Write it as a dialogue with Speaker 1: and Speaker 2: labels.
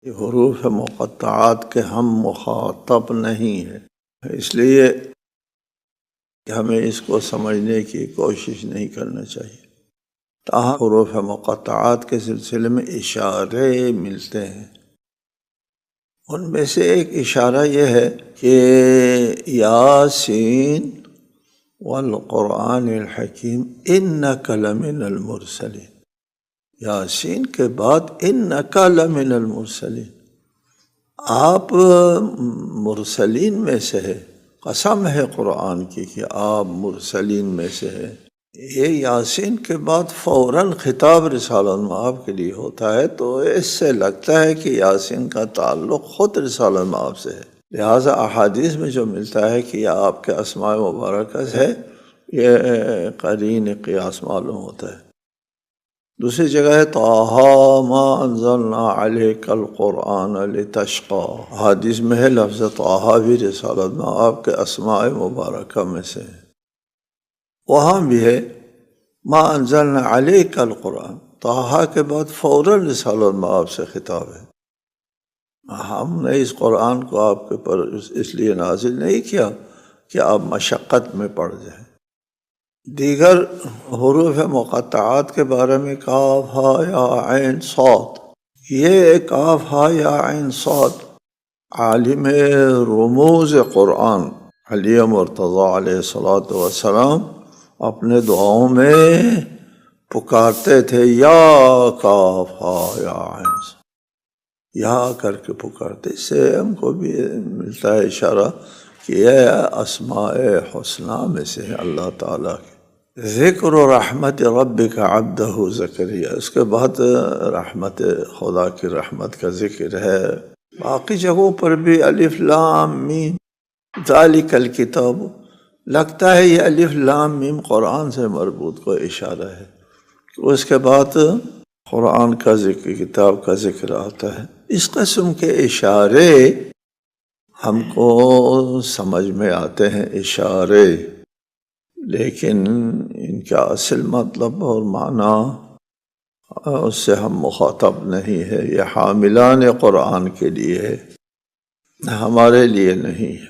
Speaker 1: یہ حروف مقطعات کے ہم مخاطب نہیں ہیں، اس لیے کہ ہمیں اس کو سمجھنے کی کوشش نہیں کرنا چاہیے۔ تاہم حروف مقطعات کے سلسلے میں اشارے ملتے ہیں، ان میں سے ایک اشارہ یہ ہے کہ یاسین والقرآن الحکیم انک لمن المرسلین، یاسین کے بعد انک لمن المرسلین، آپ مرسلین میں سے ہے، قسم ہے قرآن کی کہ آپ مرسلین میں سے ہے۔ یہ یاسین کے بعد فوراً خطاب رسالت مآب کے لیے ہوتا ہے، تو اس سے لگتا ہے کہ یاسین کا تعلق خود رسالت مآب سے ہے، لہٰذا احادیث میں جو ملتا ہے کہ یہ آپ کے اسماء مبارکہ ہے، یہ قرین قیاس معلوم ہوتا ہے۔ دوسری جگہ ہے طٰہٰ ما انزلنا علیک القرآن لتشقیٰ، حدیث میں ہے لفظ طٰہٰ بھی رسالت مآب کے اسماء مبارکہ میں سے ہے۔ وہاں بھی ہے ما انزلنا علیک القرآن، طٰہٰ کے بعد فوراً رسالت مآب سے خطاب ہے۔ ہم نے اس قرآن کو آپ کے پر اس لیے نازل نہیں کیا کہ آپ مشقت میں پڑ جائیں۔ دیگر حروف مقطعات کے بارے میں کاف ہا یا عین صاد، یہ کاف ہا یا عین صاد عالم رموز قرآن علی مرتضیٰ علیہ الصلوۃ والسلام اپنے دعاؤں میں پکارتے تھے یا کاف ہا یا عین صاد، یا کر کے پکارتے۔ اس سے ہم کو بھی ملتا ہے اشارہ کہ یہ اسماء حسنہ میں سے ہے اللہ تعالیٰ کے۔ ذکر رحمت ربک عبدہ زکریا، اس کے بعد رحمت خدا کی رحمت کا ذکر ہے۔ باقی جگہوں پر بھی الف لام میم ذالک الکتاب، لگتا ہے یہ الف لام میم قرآن سے مربوط کو اشارہ ہے، اس کے بعد قرآن کا ذکر، کتاب کا ذکر آتا ہے۔ اس قسم کے اشارے ہم کو سمجھ میں آتے ہیں اشارے، لیکن ان کا اصل مطلب اور معنی اس سے ہم مخاطب نہیں ہے۔ یہ حاملان قرآن کے لیے ہے، ہمارے لیے نہیں ہے۔